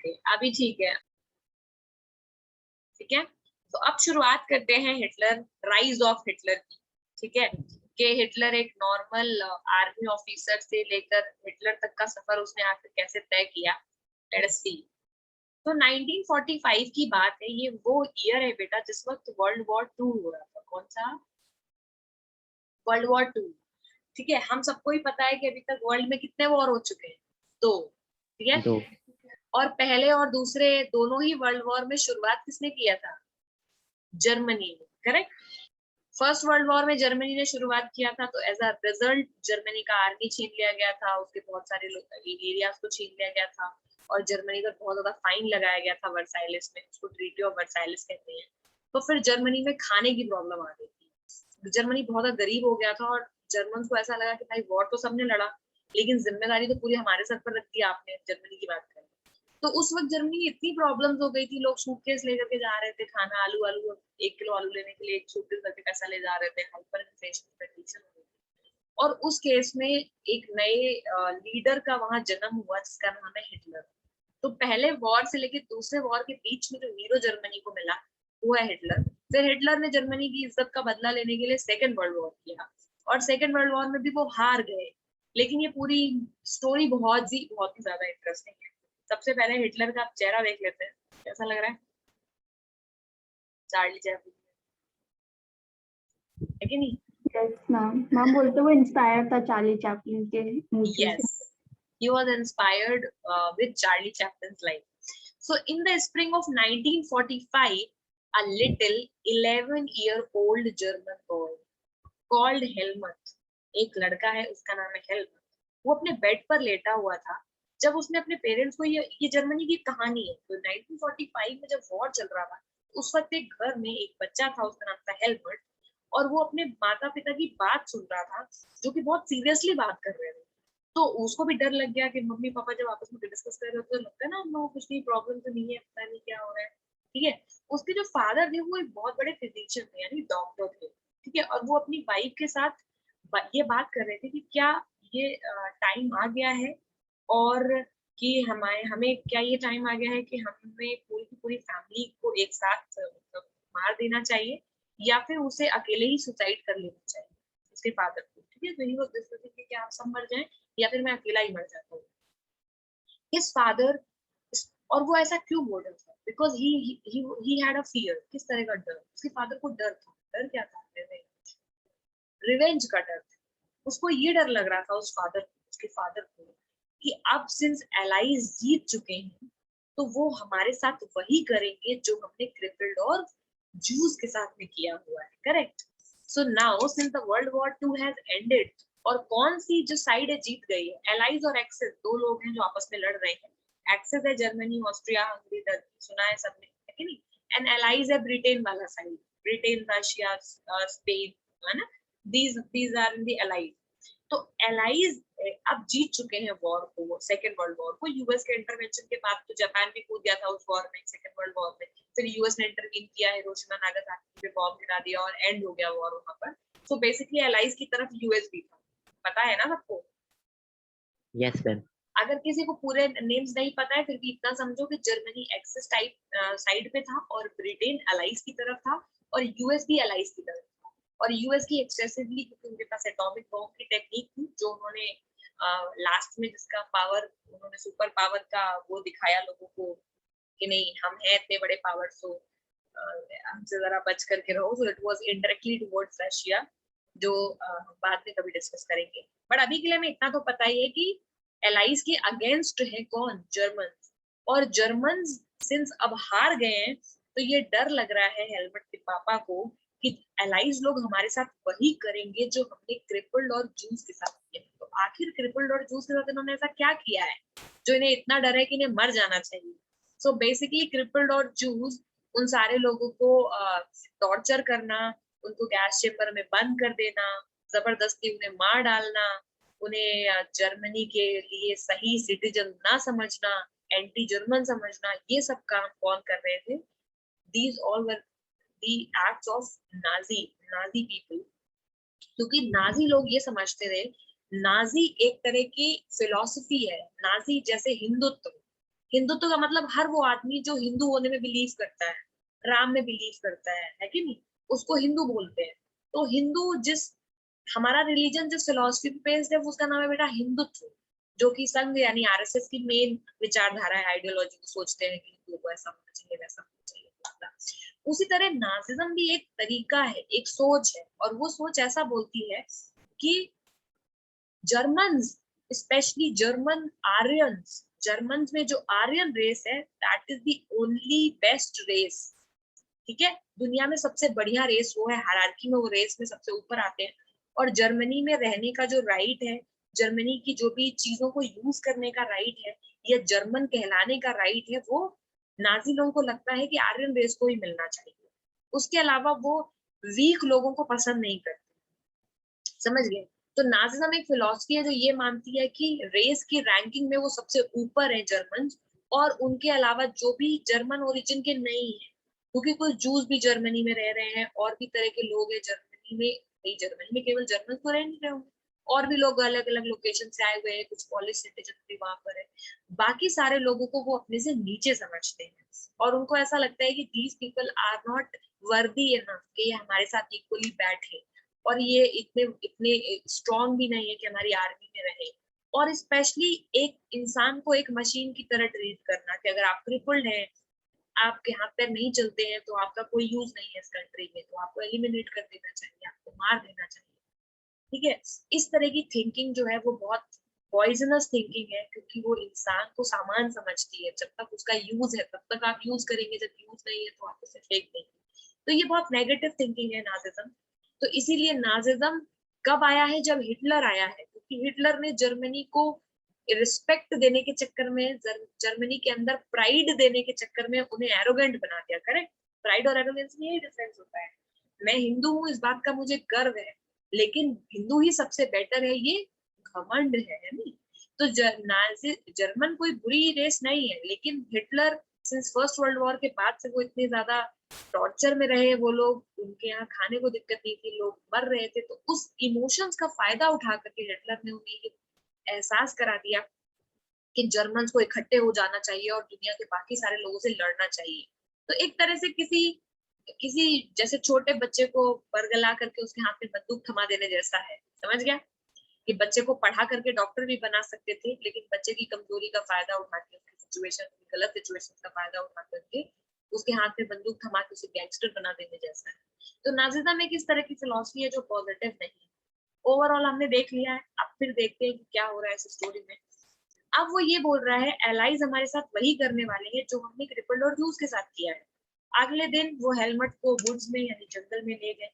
Okay अभी ठीक है, ठीक है। तो अब शुरुआत करते हैं हिटलर, राइज ऑफ हिटलर की, ठीक है। कि हिटलर एक नॉर्मल आर्मी ऑफिसर से लेकर हिटलर तक का सफर उसने आखिर कैसे तय किया, लेट्स सी। तो 1945 की बात है, ये वो ईयर है बेटा जिस वक्त वर्ल्ड वॉर 2 हो रहा था। कौन सा? वर्ल्ड वॉर 2, ठीक है। हम सबको ही पता है कि अभी तक वर्ल्ड में कितने वॉर हो चुके हैं, 2, ठीक है। 2। और पहले और दूसरे दोनों ही वर्ल्ड वॉर में शुरुआत किसने किया था? जर्मनी ने, करेक्ट। फर्स्ट वर्ल्ड वॉर में जर्मनी ने शुरुआत किया था, तो एज अ रिजल्ट जर्मनी का आर्मी छीन लिया गया था, उसके बहुत सारे एरियाज को छीन लिया गया था, और जर्मनी पर बहुत ज्यादा फाइन लगाया गया था वर्साइलेस में, उसको ट्रीटी ऑफ वर्साइलेस कहते हैं। तो फिर जर्मनी में खाने की प्रॉब्लम आ गई थी, जर्मनी बहुत ज्यादा गरीब हो गया था, और जर्मन को ऐसा लगा कि भाई वॉर तो सबने लड़ा, लेकिन जिम्मेदारी तो पूरी हमारे सर पर रख दी आपने, जर्मनी की बात करें। तो उस वक्त जर्मनी में इतनी प्रॉब्लम्स हो गई थी, लोग सूटकेस लेकर के जा रहे थे, खाना आलू आलू 1 किलो आलू लेने के लिए एक सूटकेस करके पैसा ले जा रहे थे, हाइपर इन्फ्लेशन कंडीशन हो गई थी। और उस केस में एक नए लीडर का वहां जन्म हुआ जिसका नाम है हिटलर। तो पहले वॉर से लेकर दूसरे वॉर के बीच में जो हीरो जर्मनी को मिला वो है हिटलर। फिर हिटलर ने जर्मनी की इज्जत का बदला लेने के लिए सेकेंड वर्ल्ड वॉर किया, और सेकेंड वर्ल्ड वॉर में भी वो हार गए। लेकिन ये पूरी स्टोरी बहुत ही ज्यादा इंटरेस्टिंग है। सबसे पहले हिटलर का चेहरा देख लेते हैं, कैसा लग रहा है? चार्ली चैपलिन है कि नहीं? यस मैम, मैम बोलते वो इंस्पायर था चार्ली चैपलिन के मूवी से। Yes, he was inspired with Charlie Chaplin's life. So in the spring of 1945, a little 11-year-old German boy called Helmut, एक लड़का है उसका नाम है हेलमट, वो अपने बेड पर लेटा हुआ था जब उसने अपने पेरेंट्स को, ये जर्मनी की कहानी है। तो 1945 में जब वॉर चल रहा था, उस वक्त एक घर में एक बच्चा था, उसका नाम था हेलमट, और वो अपने माता पिता की बात सुन रहा था, जो कि बहुत सीरियसली बात कर रहे थे। तो उसको भी डर लग गया कि मम्मी पापा जब आपस में डिस्कस कर रहे होते तो लगता है ना हम लोगों को कुछ भी प्रॉब्लम तो नहीं है, पता नहीं क्या हो रहा है, ठीक है। उसके जो फादर थे वो एक बहुत बड़े फिजिशियन थे, यानी डॉक्टर थे, ठीक है। और वो अपनी वाइफ के साथ ये बात कर रहे थे कि क्या ये टाइम आ गया है, और कि हमें क्या ये टाइम आ गया है कि हमें पूरी की पूरी फैमिली को एक साथ मतलब मार देना चाहिए, या फिर उसे अकेले ही सुसाइड कर लेना चाहिए, उसके फादर को, ठीक है। तो ही वो डिस्कसिंग कि क्या आप सब मर जाएं या फिर मैं अकेला ही मर जाता हूँ। हिज फादर, और वो ऐसा क्यों बोल रहा था? Because he had a fear. किस तरह का डर? उसके फादर को डर था। डर क्या था? रिवेंज का डर था। उसको ये डर लग रहा था उसके फादर को कि अब सिंस एलाइज जीत चुके हैं तो वो हमारे साथ वही करेंगे जो हमने क्रिपल्ड और जूस के साथ में किया हुआ है, correct. So now since the world war 2 has ended, और कौन सी जो साइड है जीत गई है? एलाइज और एक्सेस, दो लोग हैं जो आपस में लड़ रहे हैं। एक्सेस है जर्मनी, ऑस्ट्रिया, हंगरी, टर्की, सुना है सबने, है कि नहीं? एंड एलाइज है ब्रिटेन वाला साइड, ब्रिटेन, रशिया, स्पेन, है ना। these are in the allies. तो एलाइज अब जीत चुके हैं वॉर को, सेकेंड वर्ल्ड वॉर को। यूएस के इंटरवेंशन के बाद तो जापान भी कूद गया था उस वॉर में, सेकेंड वर्ल्ड वॉर में। फिर यूएस ने इंटरवीन किया, हिरोशिमा नागासाकी पे बॉम्ब गिरा दिया और एंड हो गया वॉर वहां पर। सो बेसिकली एलाइज की तरफ यूएस भी था, पता है ना सबको? Yes ma'am. अगर किसी को पूरे नेम्स नहीं पता है फिर भी इतना समझो कि जर्मनी एक्सेस टाइप साइड पे था, और ब्रिटेन एलाइज की तरफ था, और यूएस भी एलाइज की तरफ था। और यूएस की एक्सेसिवली, क्योंकि उनके पास एटॉमिक बॉम्ब की टेक्निक थी, जो उन्होंने लास्ट में जिसका पावर, उन्होंने सुपर पावर का वो दिखाया लोगों को कि नहीं हम हैं इतने बड़े पावर, सो हमसे जरा बच करके रहो। So it was indirectly towards Russia, जो बाद में कभी डिस्कस करेंगे। बट अभी के लिए हमें इतना तो पता ही है कि एलाइज के अगेंस्ट है कौन? जर्मन। और जर्मन सिंस अब हार गए हैं, तो ये डर लग रहा है हेलमेट के पापा को कि एलाइज लोग हमारे साथ वही करेंगे जो हमने क्रिपल्ड और जूस के साथ किया। तो आखिर क्रिपल्ड और जूस के साथ इन्होंने ऐसा क्या किया है जो इन्हें इतना डर है कि इन्हें मर जाना चाहिए? सो बेसिकली क्रिपल्ड और जूस उन सारे लोगों को टॉर्चर करना, उनको गैस चेम्बर में बंद कर देना, जबरदस्ती उन्हें मार डालना, उन्हें जर्मनी के लिए सही सिटीजन ना समझना, एंटी जर्मन समझना, ये सब काम कौन कर रहे थे? These all were the acts of Nazi people. क्योंकि नाजी लोग ये समझते थे, नाजी एक तरह की फिलॉसफी है, नाजी जैसे हिंदुत्व। हिंदुत्व का मतलब हर वो आदमी जो हिंदू होने में बिलीव करता है, राम में बिलीव करता है कि नहीं, उसको हिंदू बोलते हैं। तो हिंदू जिस हमारा रिलीजन जिस फिलोसफी पे बेस्ड है उसका नाम है बेटा हिंदुत्व, जो कि संघ यानी आरएसएस की मेन विचारधारा है, आइडियोलॉजी को सोचते हैं कि हिंदुओं को ऐसा होना चाहिए वैसा होना चाहिए। उसी तरह नाजिज्म भी एक तरीका है, एक सोच है, और वो सोच ऐसा बोलती है कि Germans, specially German Aryans, German में जो आर्यन रेस है that is the only best race. ठीक है, दुनिया में सबसे बढ़िया रेस वो है, हायरार्की में वो रेस में सबसे ऊपर आते हैं। और जर्मनी में रहने का जो राइट है, जर्मनी की जो भी चीजों को यूज करने का राइट है, या जर्मन कहलाने का राइट है, वो नाजी लोगों को लगता है कि आर्यन रेस को ही मिलना चाहिए। उसके अलावा वो वीक लोगों को पसंद नहीं करते। समझ गए? तो नाजिज्म एक फिलॉसफी है जो ये मानती है कि रेस की रैंकिंग में वो सबसे ऊपर है जर्मन, और उनके अलावा जो भी जर्मन ओरिजिन के नहीं है, क्योंकि कुछ जूस भी जर्मनी में रह रहे हैं, और भी तरह के लोग हैं जर्मनी में, नहीं जर्मनी में केवल जर्मन तो रह नहीं रहे होंगे, और भी लोग अलग अलग लोकेशन से आए हुए हैं, कुछ पॉलिश सिटीजन भी वहां पर है। बाकी सारे लोगों को वो अपने से नीचे समझते हैं, और उनको ऐसा लगता है कि these people are not worthy enough कि ये हमारे साथ इक्वली बैठे, और ये इतने इतने स्ट्रॉन्ग भी नहीं है कि हमारी आर्मी में रहे। और स्पेशली एक इंसान को एक मशीन की तरह ट्रीट करना, कि अगर आप क्रिपल्ड हैं, आपके हाथ पैर नहीं चलते हैं, तो आपका कोई यूज नहीं है इस कंट्री में, तो आपको एलिमिनेट कर देना चाहिए, आपको मार देना चाहिए। ठीक है, इस तरह की थिंकिंग जो है वो बहुत पॉइजनस थिंकिंग है, क्योंकि वो इंसान को सामान समझती है। जब तक उसका यूज है तब तक आप यूज करेंगे, जब यूज नहीं है तो आप उसे फेंक देंगे। तो ये बहुत नेगेटिव थिंकिंग है नाजिज्म। तो इसीलिए नाजिज्म कब आया है? जब हिटलर आया है, क्योंकि हिटलर ने जर्मनी को रिस्पेक्ट देने के चक्कर में, जर्मनी के अंदर प्राइड देने के चक्कर में उन्हें एरोगेंट बना दिया। करेक्ट? प्राइड और एरोगेंस में यही डिफरेंस होता है। मैं हिंदू हूँ, इस बात का मुझे गर्व है, लेकिन हिंदू ही सबसे बेटर है, ये घमंड है नहीं? तो जर्मन कोई बुरी रेस नहीं है, लेकिन Hitler since first world war के बाद से वो इतने ज्यादा टॉर्चर में रहे, वो लोग, उनके यहाँ खाने को दिक्कत नहीं थी, लोग मर रहे थे, तो उस इमोशंस का फायदा उठा करके हिटलर ने उन्हें ये एहसास करा दिया कि जर्मन्स को इकट्ठे हो जाना चाहिए और दुनिया के बाकी सारे लोगों से लड़ना चाहिए। तो एक तरह से किसी किसी जैसे छोटे बच्चे को बरगला करके उसके हाथ में बंदूक थमा देने जैसा है। समझ गया? कि बच्चे को पढ़ा करके डॉक्टर भी बना सकते थे, लेकिन बच्चे की कमजोरी का फायदा उठा के, उसकी सिचुएशन, गलत सिचुएशन का फायदा उठा करके उसके हाथ में बंदूक थमा के उसे गैंगस्टर बना देने जैसा है। तो नाजिज्म एक इस तरह की फिलॉसफी है जो पॉजिटिव नहीं है। ओवरऑल हमने देख लिया है, अब फिर देखते हैं कि क्या हो रहा है इस स्टोरी में। अब वो ये बोल रहा है एलाइज हमारे साथ वही करने वाले हैं जो हमने क्रिपल्ड और जूस के साथ किया है। अगले दिन वो हेलमेट को वुड्स में यानी जंगल में ले गए,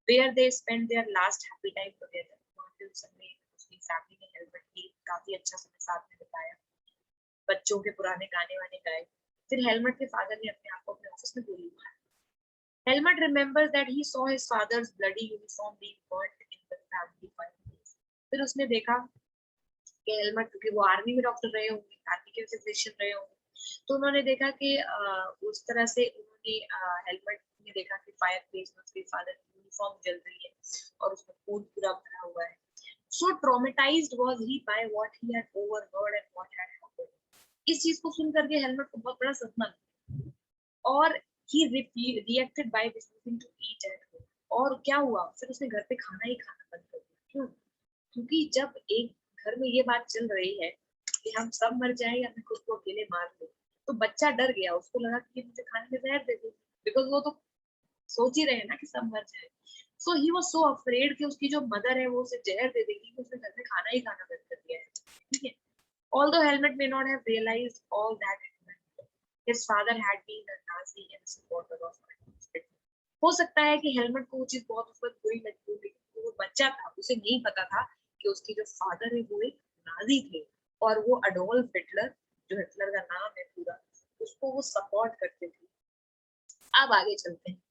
where they spent their last happy time together. वहाँ पे उस समय उसकी फैमिली ने हेलमेट की काफी अच्छा समय साथ में बिताया, बच्चों के पुराने गाने वाने गाए। फिर हेलमेट के फादर ने अपने आप को अपने ऑफिस में गोली मारी। Helmut remembers that he saw his father's bloody uniform being burnt in the family fireplace. फिर उसने देखा कि हेलमेट, क्योंकि वो आर्मी में डॉक्टर रहे होंगे, आर्मी के फिजिशियन रहे होंगे, तो उन्होंने देखा कि उस तरह से उन्होंने हेलमेट में देखा कि फायर प्लेस में उसके फादर की यूनिफॉर्म जल रही है और उसमें खून पूरा भरा हुआ है। So traumatized was he by what he had overheard and what had happened. इस चीज को सुन करके हेलमेट को बहुत बड़ा सदमा लगा, और he reacted by refusing to eat at home. और क्या हुआ? फिर उसने घर पे खाना ही खाना बंद कर दिया। क्यों? क्योंकि जब एक घर में ये बात चल रही है कि हम सब मर जाए या मैं खुद को अकेले मार लूं, तो बच्चा डर गया, उसको लगा कि मुझे खाने में जहर दे दो, बिकॉज वो तो सोच ही रहे हैं ना कि सब मर जाए। सो ही वाज सो अफ्रेड कि उसकी जो मदर है वो उसे जहर दे देगी, कि उसने घर में खाना ही खाना बंद कर दिया है। ठीक है, although Helmut may not have realized all that his father had been a Nazi and supporter of Hitler. हो सकता है कि हेलमेट को वो चीज बहुत उस वक्त बुरी लगी हो, लेकिन वो बच्चा था, उसे नहीं पता था कि उसके जो फादर है वो एक नाजी थे, और वो अडोल्फ हिटलर, जो हिटलर का नाम है पूरा, उसको वो सपोर्ट करते थे। अब आगे चलते हैं।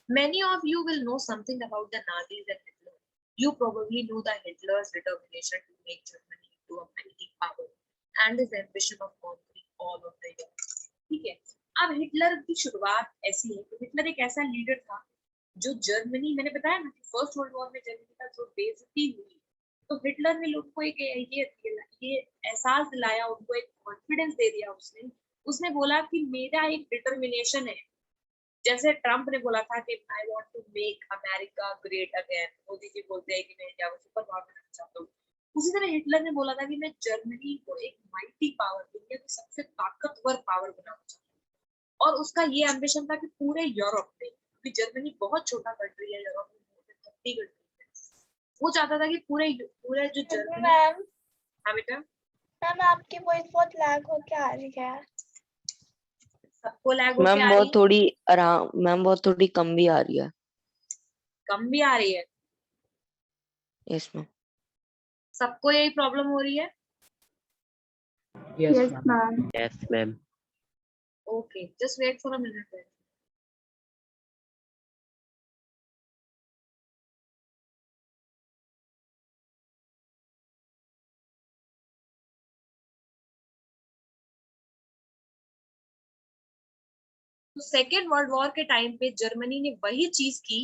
Many of you will know something about the Nazis and Hitler. You probably know the Hitler's determination to make Germany into a mighty power and his ambition of conquering all of the Europe. ठीक है, अब Hitler की शुरुआत ऐसी है कि Hitler एक ऐसा लीडर था जो जर्मनी, मैंने बताया ना कि फर्स्ट वर्ल्ड वॉर में जर्मनी का जो बेइज्जती हुई, तो हिटलर ने लोगों को एक ये एहसास दिलाया, उनको एक कॉन्फिडेंस दे दिया उसने। उसने बोला कि मेरा एक डिटर्मिनेशन है, जैसे ट्रम्प ने बोला था कि I want to make America great again, Modi ji बोलते हैं कि मैं इंडिया को सुपर पावर बनाना चाहता हूँ, उसी तरह हिटलर ने बोला था कि मैं जर्मनी को एक माइटी पावर, दुनिया की सबसे ताकतवर पावर बनाना चाहता हूँ। और उसका ये एम्बिशन था कि पूरे यूरोप में, क्योंकि जर्मनी बहुत छोटा कंट्री है, यूरोप में 30 कंट्री है, वो चाहता था कि पूरे पूरे जो जर्मनी। मैम हाँ बेटा, मैम आपकी वॉइस बहुत लैग होके आ रही है। सबको लैग होके मैम आ बहुत रही है, थोड़ी आराम, मैम बहुत थोड़ी कम भी आ रही है। कम भी आ रही है, यस मैम। सबको यही प्रॉब्लम हो रही है। Yes, ma'am. Yes ma'am. Okay, just wait for a minute. तो सेकेंड वर्ल्ड वॉर के टाइम पे जर्मनी ने वही चीज की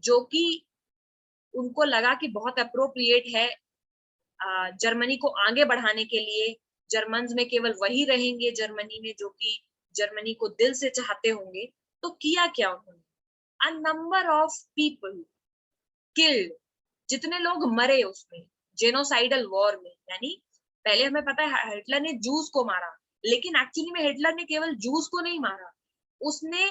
जो कि उनको लगा कि बहुत अप्रोप्रिएट है जर्मनी को आगे बढ़ाने के लिए। जर्मन्स में केवल वही रहेंगे जर्मनी में जो कि जर्मनी को दिल से चाहते होंगे। तो किया क्या उन्होंने, a number of people killed, जितने लोग मरे उसमें जेनोसाइडल वॉर में, यानी पहले हमें पता है हिटलर ने जूस को मारा, लेकिन एक्चुअली में हिटलर ने केवल जूस को नहीं मारा, उसने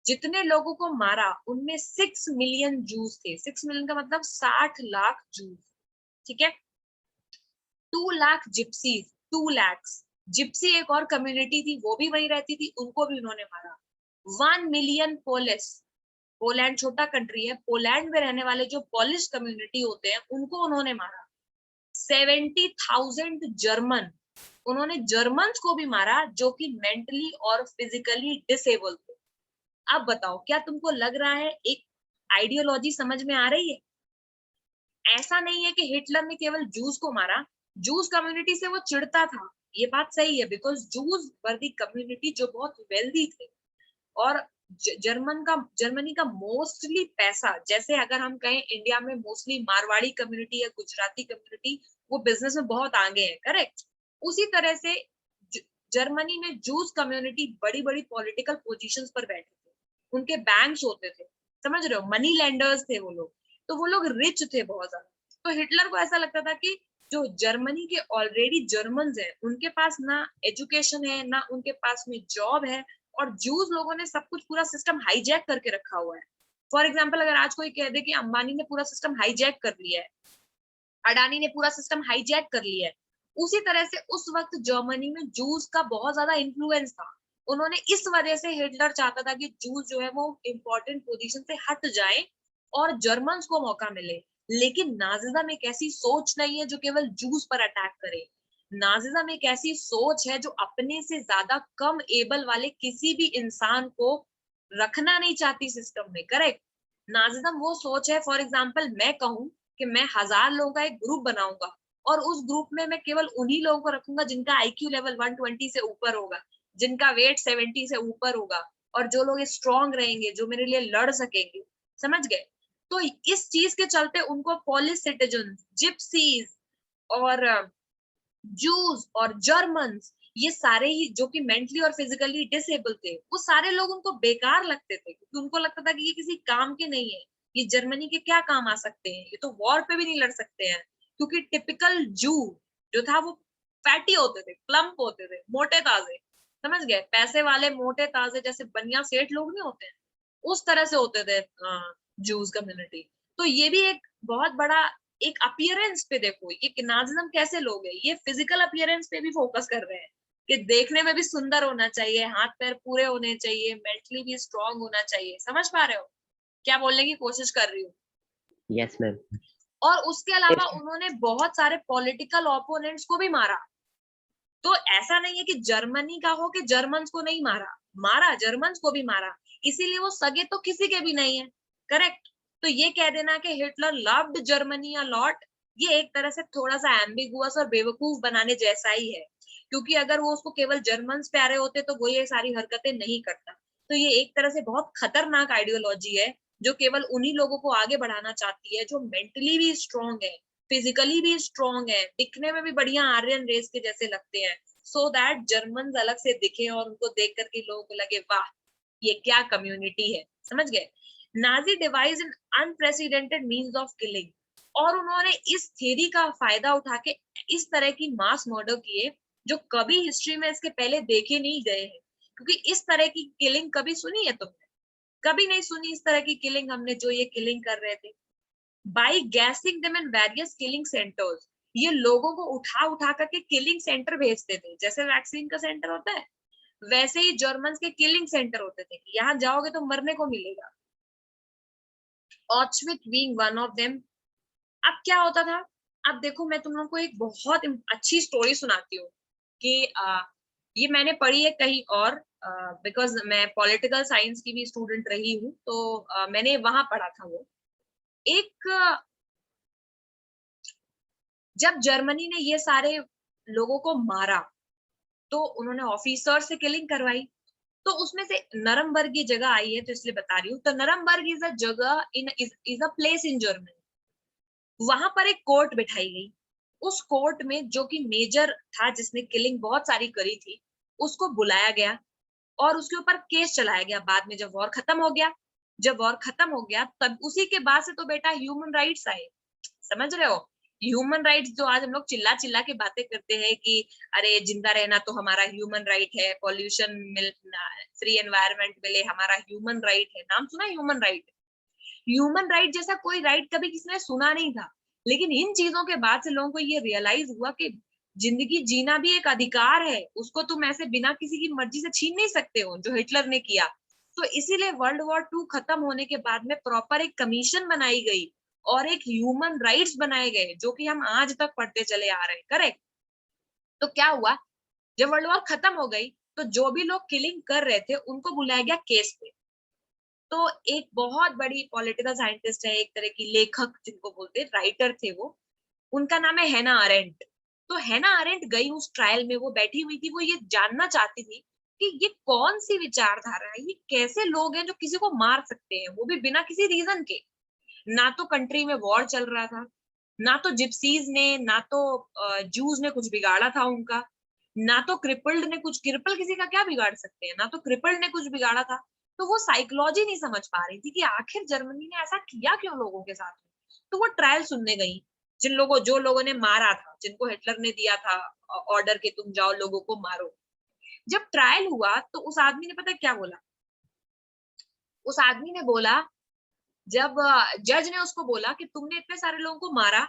जितने लोगों को मारा उनमें 6 मिलियन जूस थे। 6 मिलियन का मतलब 60 लाख जूस, ठीक है। 2 लाख जिप्सीज, 2 लाख जिप्सी एक और कम्युनिटी थी, वो भी वहीं रहती थी, उनको भी उन्होंने मारा। 1 मिलियन पोलिस, पोलैंड छोटा कंट्री है, पोलैंड में रहने वाले जो पॉलिश कम्युनिटी होते हैं उनको उन्होंने मारा। 70,000 जर्मन, उन्होंने जर्मन्स को भी मारा जो कि मेंटली और फिजिकली डिसेबल थे। अब बताओ, क्या तुमको लग रहा है एक आइडियोलॉजी समझ में आ रही है? ऐसा नहीं है कि हिटलर ने केवल जूस को मारा, जूस कम्युनिटी से वो चिढ़ता था, ये बात सही है, because juice were the community जो बहुत वेल्दी थे। और जर्मनी का मोस्टली पैसा, जैसे अगर हम कहें इंडिया में मोस्टली मारवाड़ी कम्युनिटी या गुजराती कम्युनिटी वो बिजनेस में बहुत आगे है, करेक्ट। उसी तरह से जर्मनी में जूस कम्युनिटी बड़ी बड़ी पॉलिटिकल पोजीशंस पर बैठे थे, उनके बैंक्स होते थे, समझ रहे हो, मनी लैंडर्स थे वो लोग, तो वो लोग रिच थे बहुत ज्यादा। तो हिटलर को ऐसा लगता था कि जो जर्मनी के ऑलरेडी जर्मन्स हैं उनके पास ना एजुकेशन है, ना उनके पास में जॉब है, और जूस लोगों ने सब कुछ पूरा सिस्टम हाईजैक करके रखा हुआ है। फॉर एग्जाम्पल, अगर आज कोई कह दे कि अंबानी ने पूरा सिस्टम हाईजैक कर लिया है, अडानी ने पूरा सिस्टम हाईजैक कर लिया है, उसी तरह से उस वक्त जर्मनी में जूस का बहुत ज्यादा इन्फ्लुएंस था। उन्होंने इस वजह से, हिटलर चाहता था कि जूस जो है वो इंपॉर्टेंट पोजीशन से हट जाए और जर्मन्स को मौका मिले। लेकिन नाजिज्म एक ऐसी सोच नहीं है जो केवल जूस पर अटैक करे। नाजिज्म एक ऐसी सोच है जो अपने से ज्यादा कम एबल वाले किसी भी इंसान को रखना नहीं चाहती सिस्टम में, करेक्ट। नाजिज्म वो सोच है, फॉर एग्जाम्पल मैं कहूँ कि मैं 1000 लोगों का एक ग्रुप बनाऊंगा और उस ग्रुप में मैं केवल उन्हीं लोगों को रखूंगा जिनका आईक्यू लेवल 120 से ऊपर होगा, जिनका वेट 70 से ऊपर होगा, और जो लोग स्ट्रॉन्ग रहेंगे, जो मेरे लिए लड़ सकेंगे, समझ गए। तो इस चीज के चलते उनको पॉलिश सिटीजन, जिप्सीज और जूस और जर्मन्स, ये सारे ही जो कि मेंटली और फिजिकली डिसेबल थे, वो सारे लोग उनको बेकार लगते थे, क्योंकि उनको लगता था कि ये किसी काम के नहीं है, ये जर्मनी के क्या काम आ सकते हैं, ये तो वॉर पे भी नहीं लड़ सकते हैं। क्योंकि टिपिकल जू जो था वो फैटी होते थे, प्लम्प होते थे, मोटे ताजे, समझ गए, पैसे वाले मोटे ताजे, जैसे बनिया सेठ लोग नहीं होते हैं, उस तरह से होते थे जूस कम्युनिटी। तो ये भी एक बहुत बड़ा, एक अपीयरेंस पे देखो ये नाजिज्म कैसे लोग हैं, ये फिजिकल अपीयरेंस पे भी फोकस कर रहे हैं कि देखने में भी सुंदर होना चाहिए, हाथ पैर पूरे होने चाहिए, मेंटली भी स्ट्रांग होना चाहिए। समझ पा रहे हो क्या बोलने की कोशिश कर रही हूँ? Yes ma'am. और उसके अलावा उन्होंने बहुत सारे पॉलिटिकल ओपोनेंट्स को भी मारा। तो ऐसा नहीं है कि जर्मनी का हो कि जर्मन्स को नहीं मारा, मारा, जर्मन्स को भी मारा, इसीलिए वो सगे तो किसी के भी नहीं है, करेक्ट। तो ये कह देना कि Hitler loved Germany a lot, ये एक तरह से थोड़ा सा एम्बिगुअस और बेवकूफ बनाने जैसा ही है, क्योंकि अगर वो उसको केवल जर्मन्स प्यारे होते तो वो ये सारी हरकतें नहीं करता। तो ये एक तरह से बहुत खतरनाक आइडियोलॉजी है जो केवल उन्हीं लोगों को आगे बढ़ाना चाहती है जो मेंटली भी स्ट्रांग है, फिजिकली भी स्ट्रॉन्ग है, दिखने में भी बढ़िया आर्यन रेस के जैसे लगते हैं, सो दैट जर्मन अलग से दिखे और उनको देख करके लोगों को लगे वाह ये क्या कम्युनिटी है, समझ गए। Nazi device an unprecedented means of killing, और उन्होंने इस थ्योरी का फायदा उठा के इस तरह की मास मर्डर किए जो कभी हिस्ट्री में इसके पहले देखे नहीं गए हैं, क्योंकि इस तरह की किलिंग कभी सुनी है तुमने? कभी नहीं सुनी इस तरह की किलिंग हमने, जो ये किलिंग कर रहे थे। By guessing them in various killing centres, ये लोगों को उठा उठा करके किलिंग सेंटर भेजते थे, जैसे वैक्सीन का सेंटर होता है वैसे ही जर्मन के किलिंग सेंटर होते थे, यहाँ जाओगे तो मरने को मिलेगा। ऑचविट्ज बीइंग वन ऑफ देम। अब क्या होता था, अब देखो मैं तुम लोगों को एक बहुत अच्छी स्टोरी सुनाती हूँ कि ये मैंने पढ़ी है कहीं और, बिकॉज मैं पॉलिटिकल साइंस की भी स्टूडेंट रही हूँ, तो मैंने वहां पढ़ा था वो एक, जब जर्मनी ने ये सारे लोगों को मारा तो उन्होंने ऑफिसर से किलिंग करवाई, तो उसमें से नरमबर्ग की जगह आई है तो इसलिए बता रही हूँ। तो नरमबर्ग इज अ जगह is a place in Germany, वहां पर एक कोर्ट बिठाई गई। उस कोर्ट में जो कि मेजर था जिसने किलिंग बहुत सारी करी थी उसको बुलाया गया और उसके ऊपर केस चलाया गया। बाद में जब वॉर खत्म हो गया, जब वॉर खत्म हो गया तब उसी के बाद से तो बेटा ह्यूमन राइट्स आए, समझ रहे हो। ह्यूमन राइट्स जो आज हम लोग चिल्ला चिल्ला के बातें करते हैं कि अरे जिंदा रहना तो हमारा ह्यूमन राइट है, पॉल्यूशन फ्री एनवायरनमेंट मिले हमारा ह्यूमन राइट है, नाम सुना ह्यूमन राइट। ह्यूमन राइट जैसा कोई राइट कभी किसी ने सुना नहीं था, लेकिन इन चीजों के बाद से लोगों को ये रियलाइज हुआ कि जिंदगी जीना भी एक अधिकार है, उसको तुम ऐसे बिना किसी की मर्जी से छीन नहीं सकते हो, जो हिटलर ने किया। तो इसीलिए वर्ल्ड वॉर 2 खत्म होने के बाद में प्रॉपर एक कमीशन बनाई गई और एक ह्यूमन राइट्स बनाए गए जो कि हम आज तक पढ़ते चले आ रहे हैं, करेक्ट। तो क्या हुआ, जब वर्ल्ड वॉर खत्म हो गई तो जो भी लोग किलिंग कर रहे थे उनको बुलाया गया केस पे। तो एक बहुत बड़ी पॉलिटिकल साइंटिस्ट है, एक तरह की लेखक जिनको बोलते हैं, राइटर थे वो, उनका नाम है हैना अरेंट। तो हैना अरेंट गई उस ट्रायल में, वो बैठी हुई थी, वो ये जानना चाहती थी कि ये कौन सी विचारधारा है, ये कैसे लोग हैं जो किसी को मार सकते हैं वो भी बिना किसी रीजन के। ना तो कंट्री में वॉर चल रहा था, ना तो जिप्सीज ने, ना तो जूस ने कुछ बिगाड़ा था उनका, ना तो क्रिपल्ड ने कुछ, क्रिपल किसी का क्या बिगाड़ सकते हैं, ना तो क्रिपल्ड ने कुछ बिगाड़ा था। तो वो साइकोलॉजी नहीं समझ पा रही थी कि आखिर जर्मनी ने ऐसा किया क्यों लोगों के साथ में। तो वो ट्रायल सुनने गई, जो लोगों ने मारा था, जिनको हिटलर ने दिया था ऑर्डर कि तुम जाओ लोगों को मारो। जब ट्रायल हुआ तो उस आदमी ने पता क्या बोला, उस आदमी ने बोला, जब जज ने उसको बोला कि तुमने इतने सारे लोगों को मारा,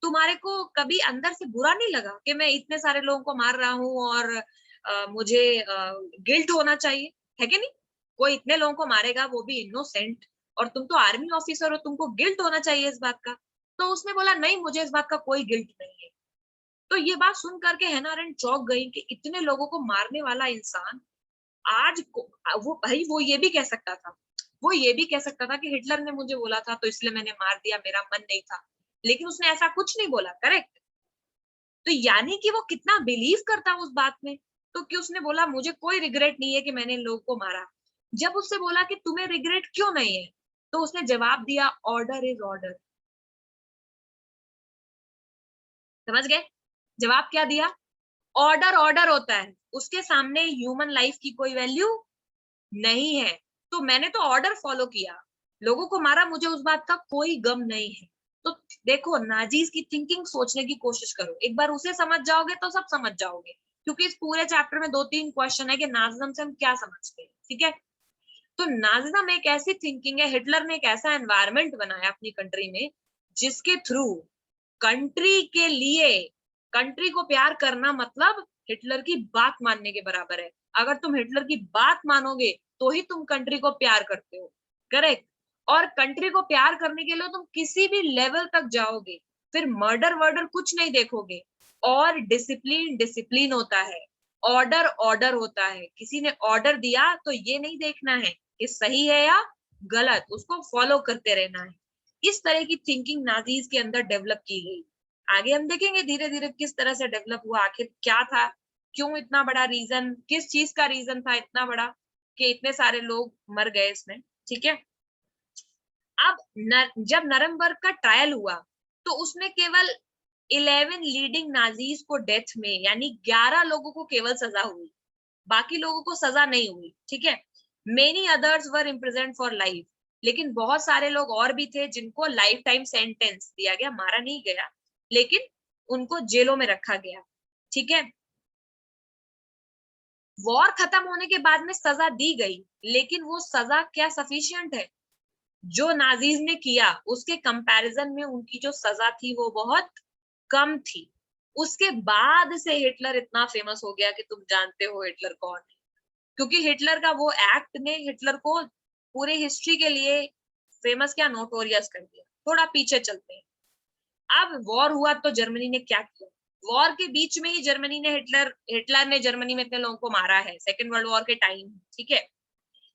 तुम्हारे को कभी अंदर से बुरा नहीं लगा कि मैं इतने सारे लोगों को मार रहा हूँ और मुझे गिल्ट होना चाहिए, है कि नहीं। कोई इतने लोगों को मारेगा वो भी इनोसेंट, और तुम तो आर्मी ऑफिसर हो, तुमको गिल्ट होना चाहिए इस बात का। तो उसने बोला नहीं, मुझे इस बात का कोई गिल्ट नहीं है। तो ये बात सुन करके हैना अरेंट चौंक गई कि इतने लोगों को मारने वाला इंसान आज वो भाई वो ये भी कह सकता था, वो ये भी कह सकता था कि हिटलर ने मुझे बोला था तो इसलिए मैंने मार दिया, मेरा मन नहीं था, लेकिन उसने ऐसा कुछ नहीं बोला, करेक्ट। तो यानी कि वो कितना बिलीव करता उस बात में, तो कि उसने बोला मुझे कोई रिग्रेट नहीं है कि मैंने इन लोगों को मारा। जब उससे बोला कि तुम्हें रिग्रेट क्यों नहीं है, तो उसने जवाब दिया ऑर्डर इज ऑर्डर। समझ गए, जवाब क्या दिया, ऑर्डर ऑर्डर होता है, उसके सामने ह्यूमन लाइफ की कोई वैल्यू नहीं है। तो मैंने तो ऑर्डर फॉलो किया, लोगों को मारा, मुझे उस बात का कोई गम नहीं है। तो देखो नाजीज की थिंकिंग सोचने की कोशिश करो, एक बार उसे समझ जाओगे तो सब समझ जाओगे, क्योंकि इस पूरे चैप्टर में 2-3 क्वेश्चन है कि नाजिज्म से हम क्या समझते हैं, ठीक है। तो नाजिज्म एक ऐसी थिंकिंग है, हिटलर ने एक ऐसा एनवायरनमेंट बनाया अपनी कंट्री में जिसके थ्रू कंट्री के लिए, कंट्री को प्यार करना मतलब हिटलर की बात मानने के बराबर है। अगर तुम हिटलर की बात मानोगे तो ही तुम कंट्री को प्यार करते हो, करेक्ट। और कंट्री को प्यार करने के लिए तुम किसी भी लेवल तक जाओगे, फिर मर्डर वर्डर कुछ नहीं देखोगे, और डिसिप्लिन डिसिप्लिन होता है, ऑर्डर ऑर्डर होता है। किसी ने ऑर्डर दिया तो ये नहीं देखना है कि सही है या गलत, उसको फॉलो करते रहना है। इस तरह की थिंकिंग नाजीज के अंदर डेवलप की गई। आगे हम देखेंगे धीरे धीरे किस तरह से डेवलप हुआ, आखिर क्या था, क्यों इतना बड़ा रीजन, किस चीज का रीजन था इतना बड़ा कि इतने सारे लोग मर गए इसमें, ठीक है। अब जब नरमबर्ग का ट्रायल हुआ तो उसमें केवल 11 लीडिंग नाजीज को डेथ में, यानी 11 लोगों को केवल सजा हुई, बाकी लोगों को सजा नहीं हुई, ठीक है। Many others were imprisoned for life, लेकिन बहुत सारे लोग और भी थे जिनको लाइफ टाइम सेंटेंस दिया गया, मारा नहीं गया लेकिन उनको जेलों में रखा गया, ठीक है। वॉर खत्म होने के बाद में सजा दी गई, लेकिन वो सजा क्या सफिशिएंट है? जो नाजीज ने किया उसके कंपैरिजन में उनकी जो सजा थी वो बहुत कम थी। उसके बाद से हिटलर इतना फेमस हो गया कि तुम जानते हो हिटलर कौन है, क्योंकि हिटलर का वो एक्ट ने हिटलर को पूरे हिस्ट्री के लिए फेमस क्या, नोटोरियस कर दिया। थोड़ा पीछे चलते हैं। अब वॉर हुआ तो जर्मनी ने क्या किया? वॉर के बीच में ही जर्मनी ने हिटलर ने जर्मनी में इतने लोगों को मारा है, सेकेंड वर्ल्ड वॉर के टाइम, ठीक है।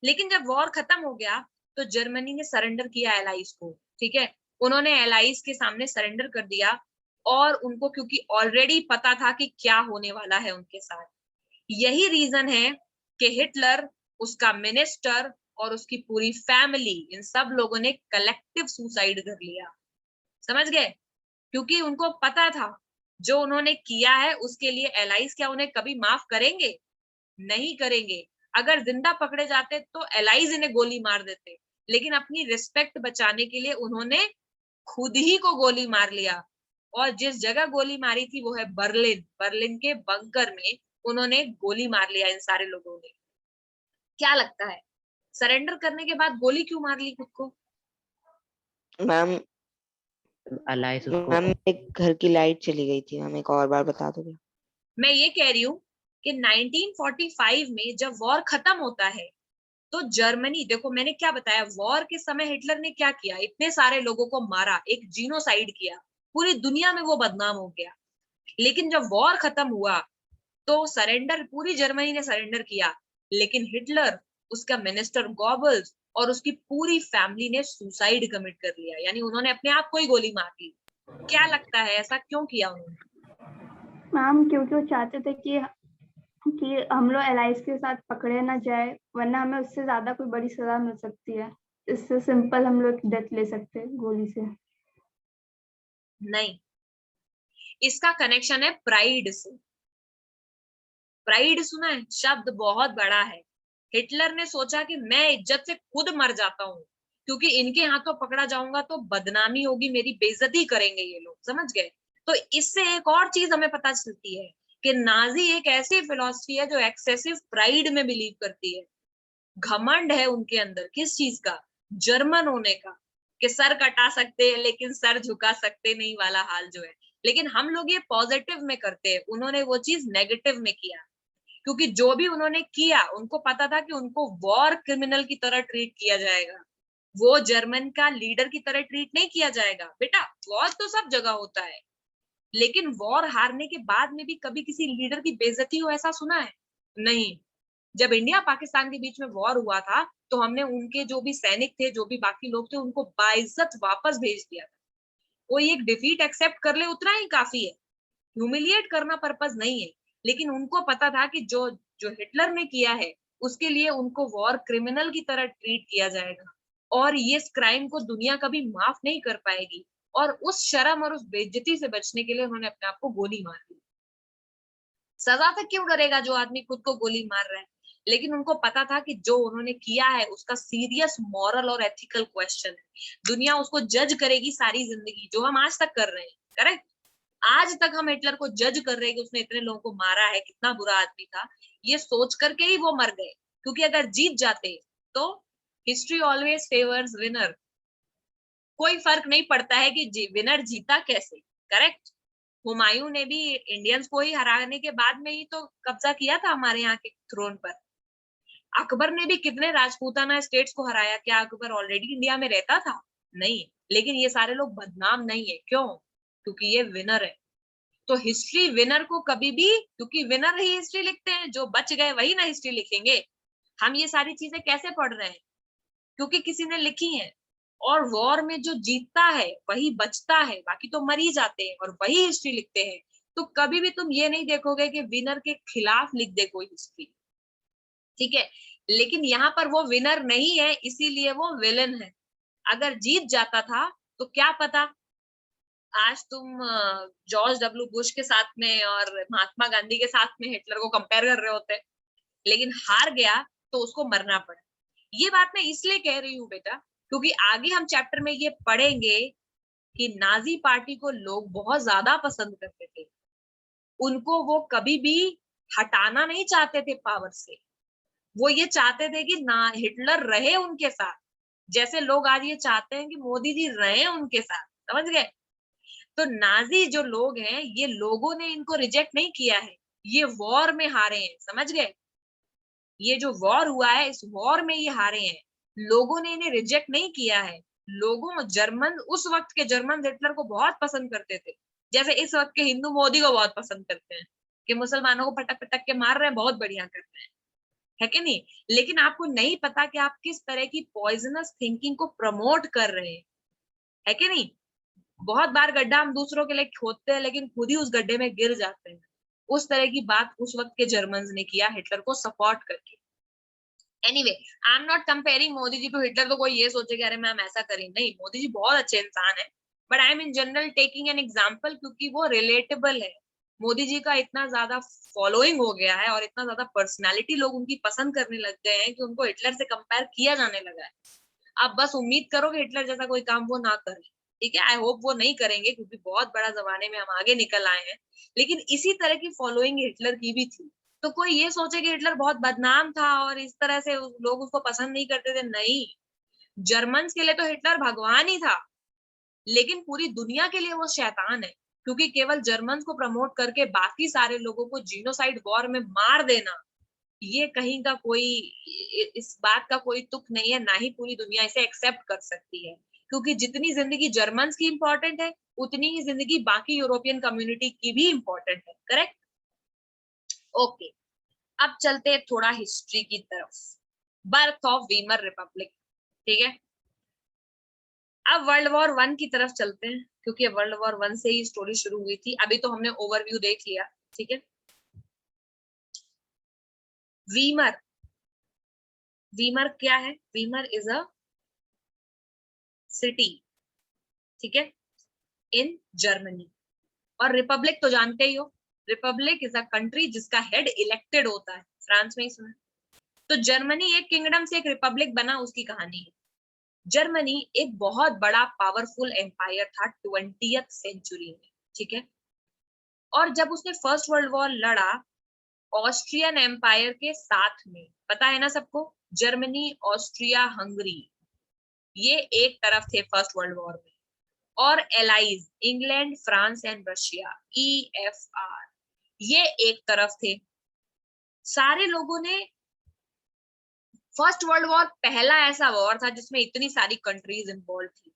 लेकिन जब वॉर खत्म हो गया तो जर्मनी ने सरेंडर किया एलाइज को, ठीक है। उन्होंने एलाइज के सामने सरेंडर कर दिया, और उनको क्योंकि ऑलरेडी पता था कि क्या होने वाला है उनके साथ। यही रीजन है कि हिटलर, उसका मिनिस्टर और उसकी पूरी फैमिली, इन सब लोगों ने कलेक्टिव सुसाइड कर लिया। समझ गए? क्योंकि उनको पता था जो उन्होंने किया है उसके लिए एलाइज क्या उन्हें कभी माफ करेंगे? नहीं करेंगे। अगर जिंदा पकड़े जाते तो एलाइज इन्हें गोली मार देते, लेकिन अपनी रिस्पेक्ट बचाने के लिए उन्होंने खुद ही को गोली मार लिया। और जिस जगह गोली मारी थी वो है बर्लिन। बर्लिन के बंकर में उन्होंने गोली मार लिया इन सारे लोगों ने। क्या लगता है, सरेंडर करने के बाद गोली क्यों मार ली खुद को? मैम अलाइस मैम एक घर की लाइट चली गई थी मैम, एक और बार बता दोगे? मैं ये कह रही हूँ कि 1945 में जब वॉर खत्म होता है तो जर्मनी, देखो मैंने क्या बताया, वॉर के समय हिटलर ने क्या किया, इतने सारे लोगों को मारा, एक जीनोसाइड किया, पूरी दुनिया में वो बदनाम हो गया। लेकिन जब वॉर खत्म हुआ तो सरेंडर, पूरी जर्मनी ने सरेंडर किया, लेकिन हिटलर, उसका मिनिस्टर गॉबल्स और उसकी पूरी फैमिली ने सुसाइड कमिट कर लिया, यानी उन्होंने अपने आप को ही गोली मार ली। क्या लगता है ऐसा क्यों किया उन्होंने? मैम क्योंकि वो चाहते थे कि हम लोग एलाइज के साथ पकड़े ना जाए, वरना हमें उससे ज्यादा कोई बड़ी सजा मिल सकती है। इससे सिंपल हम लोग डेथ ले सकते हैं गोली से। नहीं, इसका कनेक्शन है प्राइड से। प्राइड सुना है? शब्द बहुत बड़ा है। हिटलर ने सोचा कि मैं इज्जत से खुद मर जाता हूँ, क्योंकि इनके हाथों पकड़ा जाऊंगा तो बदनामी होगी, मेरी बेइज्जती करेंगे ये लोग। समझ गए? तो इससे एक और चीज हमें पता चलती है कि नाजी एक ऐसी फिलॉसफी है जो एक्सेसिव प्राइड में बिलीव करती है। घमंड है उनके अंदर, किस चीज का? जर्मन होने का, कि सर कटा सकते हैं लेकिन सर झुका सकते नहीं वाला हाल जो है। लेकिन हम लोग ये पॉजिटिव में करते हैं, उन्होंने वो चीज नेगेटिव में किया, क्योंकि जो भी उन्होंने किया उनको पता था कि उनको वॉर क्रिमिनल की तरह ट्रीट किया जाएगा, वो जर्मन का लीडर की तरह ट्रीट नहीं किया जाएगा। बेटा वॉर तो सब जगह होता है, लेकिन वॉर हारने के बाद में भी कभी किसी लीडर की बेइज्जती हो ऐसा सुना है? नहीं। जब इंडिया पाकिस्तान के बीच में वॉर हुआ था तो हमने उनके जो भी सैनिक थे, जो भी बाकी लोग थे, उनको बाइज्जत वापस भेज दिया था। कोई एक डिफीट एक्सेप्ट कर ले उतना ही काफी है, ह्यूमिलिएट करना पर्पस नहीं है। लेकिन उनको पता था कि जो जो हिटलर ने किया है उसके लिए उनको वॉर क्रिमिनल की तरह ट्रीट किया जाएगा, और ये क्राइम को दुनिया कभी माफ नहीं कर पाएगी। और उस शर्म और उस बेइज्जती से बचने के लिए उन्होंने अपने आप को गोली मार दी। सजा तक क्यों डरेगा जो आदमी खुद को गोली मार रहा है? लेकिन उनको पता था कि जो उन्होंने किया है उसका सीरियस मॉरल और एथिकल क्वेश्चन है। दुनिया उसको जज करेगी सारी जिंदगी, जो हम आज तक कर रहे हैं। करेक्ट? आज तक हम हिटलर को जज कर रहे हैं कि उसने इतने लोगों को मारा है, कितना बुरा आदमी था, ये सोच करके ही वो मर गए। क्योंकि अगर जीत जाते तो हिस्ट्री ऑलवेज फेवर्स विनर, कोई फर्क नहीं पड़ता है कि विनर जीता कैसे। करेक्ट? हुमायूं ने भी इंडियंस को ही हराने के बाद में ही तो कब्जा किया था हमारे यहाँ के थ्रोन पर। अकबर ने भी कितने राजपूताना स्टेट्स को हराया। क्या अकबर ऑलरेडी इंडिया में रहता था? नहीं। लेकिन ये सारे लोग बदनाम नहीं है, क्यों? क्योंकि ये विनर है। तो हिस्ट्री विनर को कभी भी, क्योंकि विनर ही हिस्ट्री लिखते हैं, जो बच गए वही ना हिस्ट्री लिखेंगे। हम ये सारी चीजें कैसे पढ़ रहे हैं? क्योंकि किसी ने लिखी है। और वॉर में जो जीतता है वही बचता है, बाकी तो मर ही जाते हैं, और वही हिस्ट्री लिखते हैं। तो कभी भी तुम ये नहीं देखोगे कि विनर के खिलाफ लिख दे कोई हिस्ट्री। ठीक है? लेकिन यहाँ पर वो विनर नहीं है, इसीलिए वो विलन है। अगर जीत जाता था तो क्या पता आज तुम जॉर्ज डब्ल्यू बुश के साथ में और महात्मा गांधी के साथ में हिटलर को कंपेयर कर रहे होते, लेकिन हार गया तो उसको मरना पड़ा। ये बात मैं इसलिए कह रही हूँ बेटा, क्योंकि आगे हम चैप्टर में ये पढ़ेंगे कि नाजी पार्टी को लोग बहुत ज्यादा पसंद करते थे, उनको वो कभी भी हटाना नहीं चाहते थे पावर से, वो ये चाहते थे कि ना हिटलर रहे उनके साथ, जैसे लोग आज ये चाहते हैं कि मोदी जी रहे उनके साथ, समझ गए? तो नाजी जो लोग हैं, ये लोगों ने इनको रिजेक्ट नहीं किया है, ये वॉर में हारे हैं, समझ गए? ये जो वॉर हुआ है, इस वॉर में ये हारे हैं, लोगों ने इन्हें रिजेक्ट नहीं किया है। लोगों जर्मन, उस वक्त के जर्मन हिटलर को बहुत पसंद करते थे, जैसे इस वक्त के हिंदू मोदी को बहुत पसंद करते हैं कि मुसलमानों को पटक पटक के मार रहे हैं, बहुत बढ़िया कर रहे हैं, है कि नहीं? लेकिन आपको नहीं पता कि आप किस तरह की पॉइजनस थिंकिंग को प्रमोट कर रहे हैं, है कि नहीं? बहुत बार गड्ढा हम दूसरों के लिए खोदते हैं, लेकिन खुद ही उस गड्ढे में गिर जाते हैं। उस तरह की बात उस वक्त के जर्मन्स ने किया हिटलर को सपोर्ट करके। Anyway, I am not comparing Modi ji to Hitler, तो कोई ये सोचे कि अरे मैम ऐसा करें, नहीं, मोदी जी बहुत अच्छे इंसान है, but I am in general taking an example, क्योंकि वो रिलेटेबल है। मोदी जी का इतना ज्यादा फॉलोइंग हो गया है और इतना ज्यादा पर्सनैलिटी लोग उनकी पसंद करने लग गए हैं कि उनको हिटलर से कंपेयर किया जाने लगा है। आप बस उम्मीद करो कि हिटलर जैसा कोई काम वो ना करे, ठीक है? आई होप वो नहीं करेंगे, क्योंकि बहुत बड़ा जमाने में हम आगे निकल आए हैं, लेकिन इसी तरह की फॉलोइंग हिटलर की भी थी। तो कोई ये सोचे कि हिटलर बहुत बदनाम था और इस तरह से लोग उसको पसंद नहीं करते थे, नहीं। जर्मन्स के लिए तो हिटलर भगवान ही था, लेकिन पूरी दुनिया के लिए वो शैतान है, क्योंकि केवल जर्मन्स को प्रमोट करके बाकी सारे लोगों को जीनोसाइड वॉर में मार देना, ये कहीं का कोई, इस बात का कोई तुक नहीं है, ना ही पूरी दुनिया इसे एक्सेप्ट कर सकती है, क्योंकि जितनी जिंदगी जर्मन्स की इंपॉर्टेंट है, उतनी ही जिंदगी बाकी यूरोपियन कम्युनिटी की भी इंपॉर्टेंट है, करेक्ट? ओके, अब चलते हैं थोड़ा हिस्ट्री की तरफ। बर्थ ऑफ वीमर रिपब्लिक, ठीक है? अब वर्ल्ड वॉर 1 की तरफ चलते हैं, क्योंकि वर्ल्ड वॉर 1 से ही स्टोरी शुरू हुई थी। अभी तो हमने ओवरव्यू देख लिया, ठीक है? वीमर, वीमर क्या है? वीमर इज अ सिटी, ठीक है, इन जर्मनी। और रिपब्लिक तो जानते ही हो, रिपब्लिक इज अ कंट्री जिसका हेड इलेक्टेड होता है, फ्रांस में ही सुना। तो जर्मनी एक किंगडम से एक रिपब्लिक बना, उसकी कहानी है। जर्मनी एक बहुत बड़ा पावरफुल एम्पायर था 20th सेंचुरी में, ठीक है? और जब उसने फर्स्ट वर्ल्ड वॉर लड़ा ऑस्ट्रियन एम्पायर के साथ में, पता है ना सबको, जर्मनी, ऑस्ट्रिया, हंगरी, ये एक तरफ थे फर्स्ट वर्ल्ड वॉर में, और allies England, France and Russia, EFR, ये एक तरफ थे। सारे लोगों ने, फर्स्ट वर्ल्ड वॉर पहला ऐसा वॉर था जिसमें इतनी सारी कंट्रीज इन्वॉल्व थी।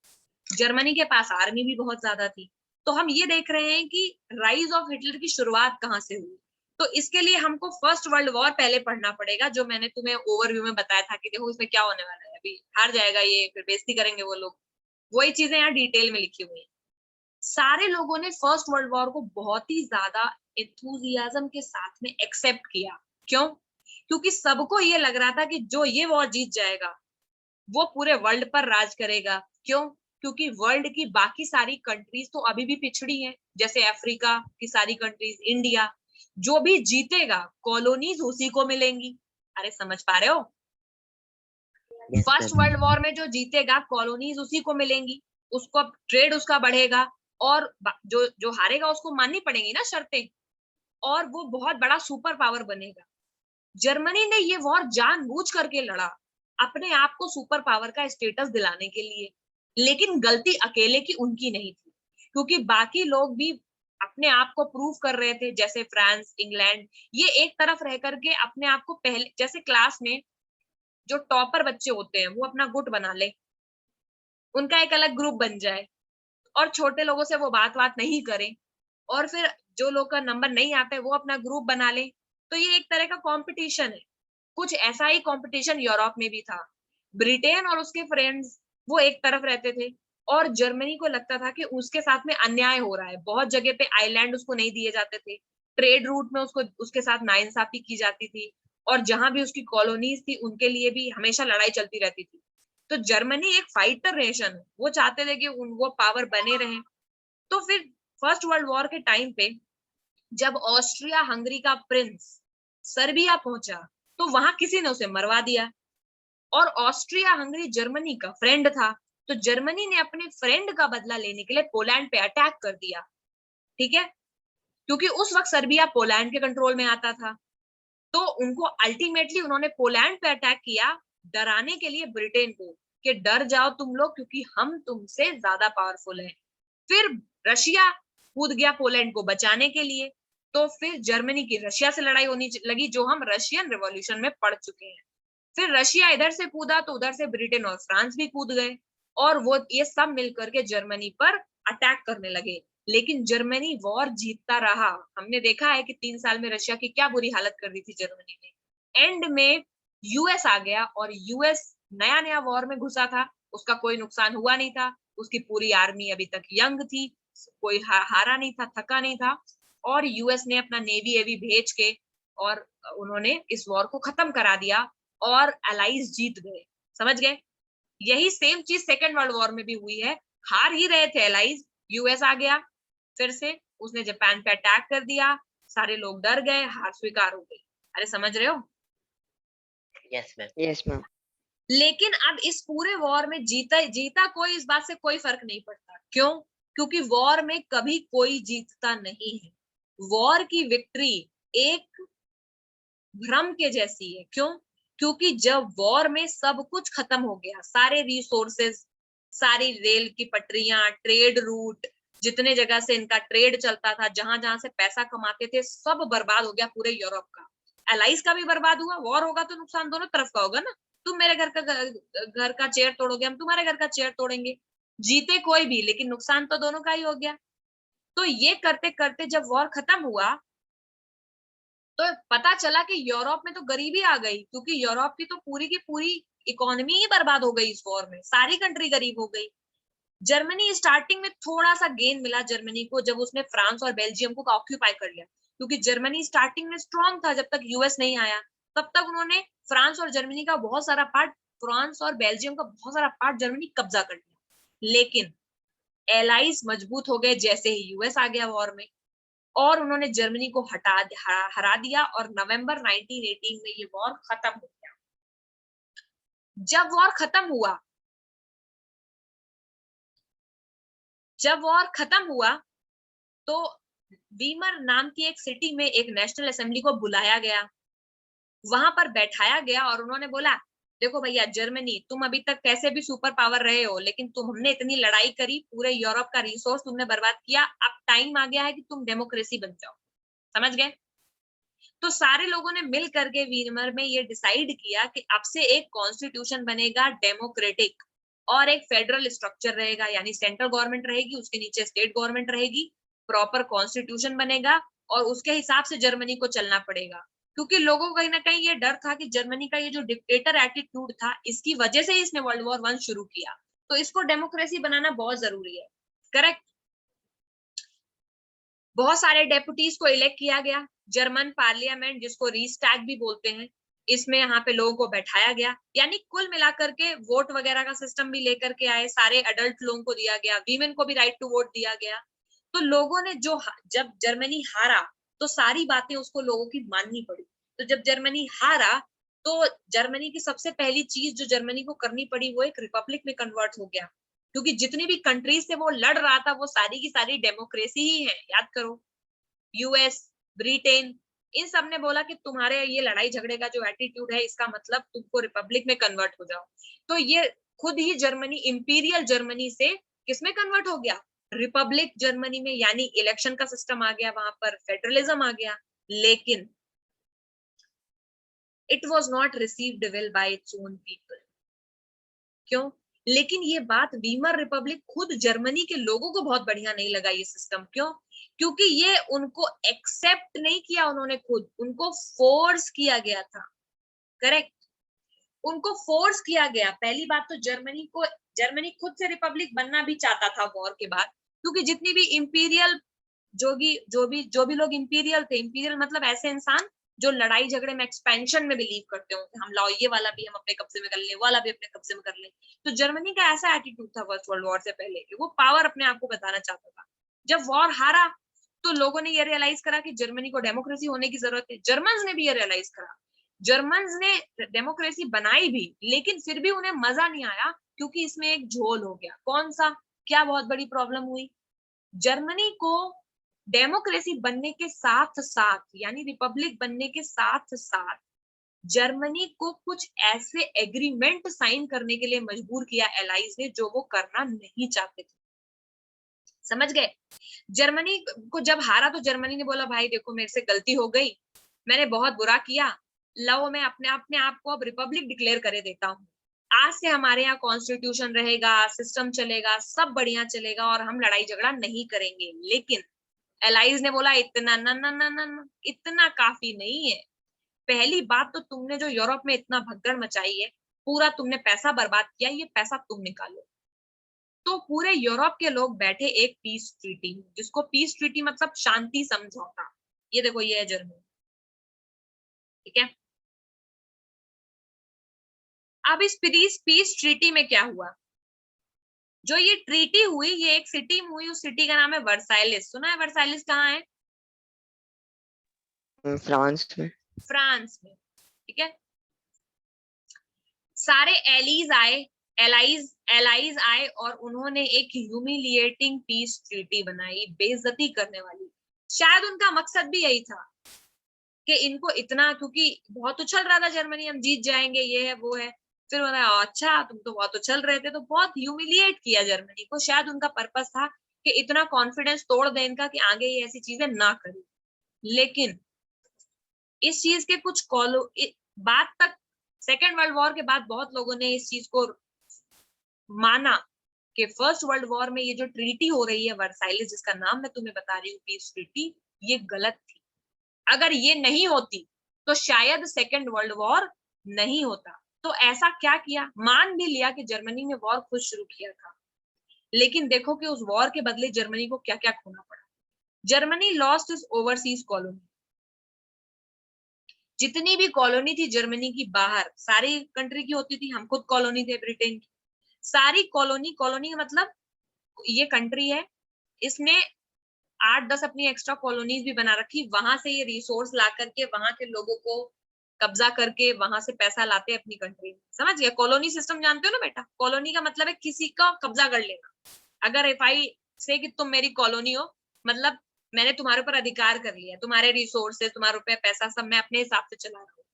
जर्मनी के पास आर्मी भी बहुत ज्यादा थी। तो हम ये देख रहे हैं कि राइज ऑफ हिटलर की शुरुआत कहाँ से हुई। तो इसके लिए हमको फर्स्ट वर्ल्ड वॉर पहले पढ़ना पड़ेगा, जो मैंने तुम्हें ओवरव्यू में बताया था कि देखो इसमें क्या होने वाला है, अभी हार जाएगा ये, फिर बेइज्जती करेंगे वो लोग, वही चीजें यहाँ डिटेल में लिखी हुई है। सारे लोगों ने फर्स्ट वर्ल्ड वॉर को बहुत ही ज्यादा एंथुसियाज्म के साथ में एक्सेप्ट किया। क्यों? क्योंकि सबको ये लग रहा था कि जो ये वॉर जीत जाएगा वो पूरे वर्ल्ड पर राज करेगा। क्यों? क्योंकि वर्ल्ड की बाकी सारी कंट्रीज तो अभी भी पिछड़ी हैं, जैसे अफ्रीका की सारी कंट्रीज, इंडिया, जो भी जीतेगा कॉलोनीज उसी को मिलेंगी। अरे समझ पा रहे हो? फर्स्ट वर्ल्ड वॉर में जो जीतेगा कॉलोनीज उसी को मिलेंगी, उसको ट्रेड उसका बढ़ेगा, और जो जो हारेगा उसको माननी पड़ेगी ना शर्तें, और वो बहुत बड़ा सुपर पावर बनेगा। जर्मनी ने ये वॉर जानबूझ करके लड़ा, अपने आप को सुपर पावर का स्टेटस दिलाने के लिए, लेकिन गलती अकेले की उनकी नहीं थी, क्योंकि बाकी लोग भी अपने आप को प्रूव कर रहे थे, जैसे फ्रांस, इंग्लैंड, ये एक तरफ रह करके अपने आप को, पहले जैसे क्लास में जो टॉपर बच्चे होते हैं वो अपना गुट बना ले, उनका एक अलग ग्रुप बन जाए, और छोटे लोगों से वो बात नहीं करें, और फिर जो लोग का नंबर नहीं आता है वो अपना ग्रुप बना ले। तो ये एक तरह का कंपटीशन है। कुछ ऐसा ही कंपटीशन यूरोप में भी था। ब्रिटेन और उसके फ्रेंड्स वो एक तरफ रहते थे, और जर्मनी को लगता था कि उसके साथ में अन्याय हो रहा है। बहुत जगह पे आइलैंड उसको नहीं दिए जाते थे, ट्रेड रूट में उसको, उसके साथ नाइंसाफी की जाती थी, और जहां भी उसकी कॉलोनीज थी उनके लिए भी हमेशा लड़ाई चलती रहती थी। तो जर्मनी एक फाइटर नेशन है, वो चाहते थे कि वो पावर बने रहे। तो फिर फर्स्ट वर्ल्ड वॉर के टाइम पे जब ऑस्ट्रिया हंगरी का प्रिंस सर्बिया पहुंचा तो वहां किसी ने उसे मरवा दिया, और ऑस्ट्रिया हंगरी जर्मनी का फ्रेंड था, तो जर्मनी ने अपने फ्रेंड का बदला लेने के लिए पोलैंड पे अटैक कर दिया, ठीक है, क्योंकि उस वक्त सर्बिया पोलैंड के कंट्रोल में आता था। तो उनको अल्टीमेटली उन्होंने पोलैंड पे अटैक किया डराने के लिए ब्रिटेन को कि डर जाओ तुम लोग क्योंकि हम तुमसे ज्यादा पावरफुल हैं। फिर रशिया कूद गया पोलैंड को बचाने के लिए, तो फिर जर्मनी की रशिया से लड़ाई होनी लगी, जो हम रशियन रिवॉल्यूशन में पढ़ चुके हैं। फिर रशिया इधर से कूदा तो उधर से ब्रिटेन और फ्रांस भी कूद गए, और वो ये सब मिलकर के जर्मनी पर अटैक करने लगे। लेकिन जर्मनी वॉर जीतता रहा। हमने देखा है कि 3 साल में रशिया की क्या बुरी हालत कर दी थी जर्मनी ने। एंड में यूएस आ गया, और यूएस नया नया वॉर में घुसा था, उसका कोई नुकसान हुआ नहीं था, उसकी पूरी आर्मी अभी तक यंग थी, कोई हारा नहीं था, थका नहीं था, और यूएस ने अपना नेवी एवी भेज के और उन्होंने इस वॉर को खत्म करा दिया, और अलाइज जीत गए। समझ गए? यही सेम चीज सेकेंड वर्ल्ड वॉर में भी हुई है। हार ही रहे थे अलाइज, यूएस आ गया फिर से, उसने जापान पे अटैक कर दिया, सारे लोग डर गए, हार स्वीकार हो गई। अरे समझ रहे हो? Yes ma'am. Yes ma'am. लेकिन अब इस पूरे वॉर में जीता कोई, इस बात से कोई फर्क नहीं पड़ता। क्यों? क्योंकि वॉर में कभी कोई जीतता नहीं है। वॉर की विक्ट्री एक भ्रम के जैसी है। क्यों? क्योंकि जब वॉर में सब कुछ खत्म हो गया, सारे रिसोर्सेज, सारी रेल की पटरियां, ट्रेड रूट, जितने जगह से इनका ट्रेड चलता था, जहां जहां से पैसा कमाते थे, सब बर्बाद हो गया पूरे यूरोप का। एलाइज का भी बर्बाद हुआ। वॉर होगा तो नुकसान दोनों तरफ का होगा ना। तुम मेरे घर का चेयर तोड़ोगे, हम तुम्हारे घर का चेयर तोड़ेंगे। जीते कोई भी, लेकिन नुकसान तो दोनों का ही हो गया। तो ये करते करते जब वॉर खत्म हुआ तो पता चला कि यूरोप में तो गरीबी आ गई, क्योंकि यूरोप की तो पूरी इकोनॉमी ही बर्बाद हो गई इस वॉर में, सारी कंट्री गरीब हो गई। जर्मनी स्टार्टिंग में थोड़ा सा गेन मिला जर्मनी को, जब उसने फ्रांस और बेल्जियम को ऑक्यूपाई कर लिया, क्योंकि जर्मनी स्टार्टिंग में स्ट्रांग था, जब तक यूएस नहीं आया तब तक उन्होंने फ्रांस और जर्मनी का बहुत सारा पार्ट, फ्रांस और बेल्जियम का बहुत सारा पार्ट जर्मनी कब्जा कर लिया। लेकिन एलाइज मजबूत हो गए जैसे ही यूएस आ गया वॉर में, और उन्होंने जर्मनी को हरा दिया, और नवंबर 1918 में ये वॉर खत्म हो गया। जब वॉर खत्म हुआ तो वीमर नाम की एक सिटी में एक नेशनल असेंबली को बुलाया गया, वहां पर बैठाया गया, और उन्होंने बोला देखो भैया जर्मनी, तुम अभी तक कैसे भी सुपर पावर रहे हो, लेकिन हमने इतनी लड़ाई करी, पूरे यूरोप का रिसोर्स तुमने बर्बाद किया, अब टाइम आ गया है कि तुम डेमोक्रेसी बन जाओ। समझ गए? तो सारे लोगों ने मिल करके वीमर में ये डिसाइड किया कि अब से एक कॉन्स्टिट्यूशन बनेगा डेमोक्रेटिक, और एक फेडरल स्ट्रक्चर रहेगा, यानी सेंट्रल गवर्नमेंट रहेगी, उसके नीचे स्टेट गवर्नमेंट रहेगी, प्रॉपर कॉन्स्टिट्यूशन बनेगा, और उसके हिसाब से जर्मनी को चलना पड़ेगा। क्योंकि लोगों को कहीं ना कहीं ये डर था कि जर्मनी का ये जो डिक्टेटर एटीट्यूड था, इसकी वजह से इसने वर्ल्ड वॉर 1 शुरू किया, तो इसको डेमोक्रेसी बनाना बहुत जरूरी है। करेक्ट? बहुत सारे डेपुटीज को इलेक्ट किया गया, जर्मन पार्लियामेंट जिसको रीस्टैग भी बोलते हैं, इसमें यहाँ पे लोगों को बैठाया गया, यानी कुल मिलाकर के वोट वगैरह का सिस्टम भी लेकर के आए, सारे अडल्ट लोगों को दिया गया, वीमेन को भी राइट टू वोट दिया गया। तो लोगों ने जब जर्मनी हारा तो सारी बातें उसको लोगों की माननी पड़ी। तो जब जर्मनी हारा तो जर्मनी की सबसे पहली चीज जो जर्मनी को करनी पड़ी वो एक रिपब्लिक में कन्वर्ट हो गया, क्योंकि जितनी भी कंट्रीज से वो लड़ रहा था वो सारी की सारी डेमोक्रेसी ही है। याद करो, यूएस, ब्रिटेन, इन सब ने बोला कि तुम्हारे ये लड़ाई झगड़े का जो एटीट्यूड है, इसका मतलब तुमको रिपब्लिक में कन्वर्ट हो जाओ। तो ये खुद ही जर्मनी इंपीरियल जर्मनी से किसमें कन्वर्ट हो गया? रिपब्लिक जर्मनी में, यानी इलेक्शन का सिस्टम आ गया, वहां पर फेडरलिज्म आ गया। लेकिन it was not received well bye its own people. क्यों? लेकिन ये बात वीमर रिपब्लिक खुद जर्मनी के लोगों को बहुत बढ़िया नहीं लगा ये सिस्टम। क्यों? क्योंकि ये उनको एक्सेप्ट नहीं किया उन्होंने, खुद उनको फोर्स किया गया था। करेक्ट? उनको फोर्स किया गया। पहली बात तो जर्मनी खुद से रिपब्लिक बनना भी चाहता था वॉर के बाद, क्योंकि जितनी भी इंपीरियल जो भी लोग इंपीरियल थे, इंपीरियल मतलब ऐसे इंसान जो लड़ाई झगड़े में एक्सपेंशन में बिलीव करते हो, हम लाओ ये वाला भी हम अपने कब्जे में कर ले, वाला भी अपने कब्जे में कर ले। तो जर्मनी का ऐसा एटीट्यूड था फर्स्ट वर्ल्ड वॉर से पहले कि वो पावर अपने आप को बताना चाहता था। जब वॉर हारा तो लोगों ने ये रियलाइज करा कि जर्मनी को डेमोक्रेसी होने की जरूरत है। जर्मन्स ने भी ये रियलाइज करा, जर्मन्स ने डेमोक्रेसी बनाई भी, लेकिन फिर भी उन्हें मजा नहीं आया क्योंकि इसमें एक झोल हो गया। कौन सा? क्या बहुत बड़ी प्रॉब्लम हुई? जर्मनी को डेमोक्रेसी बनने के साथ साथ, यानी रिपब्लिक बनने के साथ साथ, जर्मनी को कुछ ऐसे एग्रीमेंट साइन करने के लिए मजबूर किया एलाइज ने जो वो करना नहीं चाहते थे। समझ गए? जर्मनी को जब हारा तो जर्मनी ने बोला भाई देखो मेरे से गलती हो गई, मैंने बहुत बुरा किया, लो मैं अपने आप को अब रिपब्लिक डिक्लेयर करे देता हूँ। आज से हमारे यहाँ कॉन्स्टिट्यूशन रहेगा, सिस्टम चलेगा, सब बढ़िया चलेगा और हम लड़ाई झगड़ा नहीं करेंगे। लेकिन एलाइज ने बोला इतना ना ना ना ना ना, इतना काफी नहीं है। पहली बात तो तुमने जो यूरोप में इतना भगदड़ मचाई है, पूरा तुमने पैसा बर्बाद किया, ये पैसा तुम निकालो। तो पूरे यूरोप के लोग बैठे एक पीस ट्रीटी, जिसको पीस ट्रीटी मतलब शांति समझौता। ये देखो ये है जर्मनी, ठीक है। अब इस पीस ट्रीटी में क्या हुआ? जो ये ट्रीटी हुई, ये एक सिटी में हुई, उस सिटी का नाम है वर्साइलिस। सुना है वर्साइलिस कहाँ है? फ्रांस में। फ्रांस में, ठीक है। सारे एलाइज आए और उन्होंने एक ह्यूमिलिएटिंग पीस ट्रीटी बनाई, बेइज्जती करने वाली। शायद उनका मकसद भी यही था कि इनको इतना, क्योंकि बहुत उछल रहा था जर्मनी, हम जीत जाएंगे, ये है वो है। फिर बोला अच्छा तुम तो बहुत उछल रहे थे, तो बहुत ह्यूमिलिएट किया जर्मनी को। शायद उनका पर्पस था कि इतना कॉन्फिडेंस तोड़ दे इनका कि आगे ये ऐसी चीजें ना करें। लेकिन इस चीज के कुछ बाद तक, सेकेंड वर्ल्ड वॉर के बाद बहुत लोगों ने इस चीज को माना कि फर्स्ट वर्ल्ड वॉर में ये जो ट्रीटी हो रही है वर्साइलिस, जिसका नाम मैं तुम्हें बता रही हूँ पीस ट्रीटी, ये गलत थी। अगर ये नहीं होती तो शायद सेकेंड वर्ल्ड वॉर नहीं होता। तो ऐसा क्या किया? मान भी लिया कि जर्मनी ने वॉर खुद शुरू किया था, लेकिन देखो कि उस वॉर के बदले जर्मनी को क्या क्या खोना पड़ा। Germany lost is overseas colony. जितनी भी कॉलोनी थी जर्मनी की बाहर, सारी कंट्री की होती थी, हम खुद कॉलोनी थे ब्रिटेन की, सारी कॉलोनी का मतलब ये कंट्री है, इसने 8-10 अपनी एक्स्ट्रा कॉलोनीज भी बना रखी। वहां से ये रिसोर्स ला करके वहां के लोगों को कब्जा करके वहां से पैसा लाते हैं अपनी कंट्री में। समझ गया? कॉलोनी सिस्टम जानते हो ना बेटा? कॉलोनी का मतलब है किसी का कब्जा कर लेना। अगर इफ आई से कि तुम मेरी कॉलोनी हो, मतलब मैंने तुम्हारे ऊपर अधिकार कर लिया, तुम्हारे रिसोर्सेज, तुम्हारे रुपए, पैसा सब मैं अपने हिसाब से चला रहा हूँ।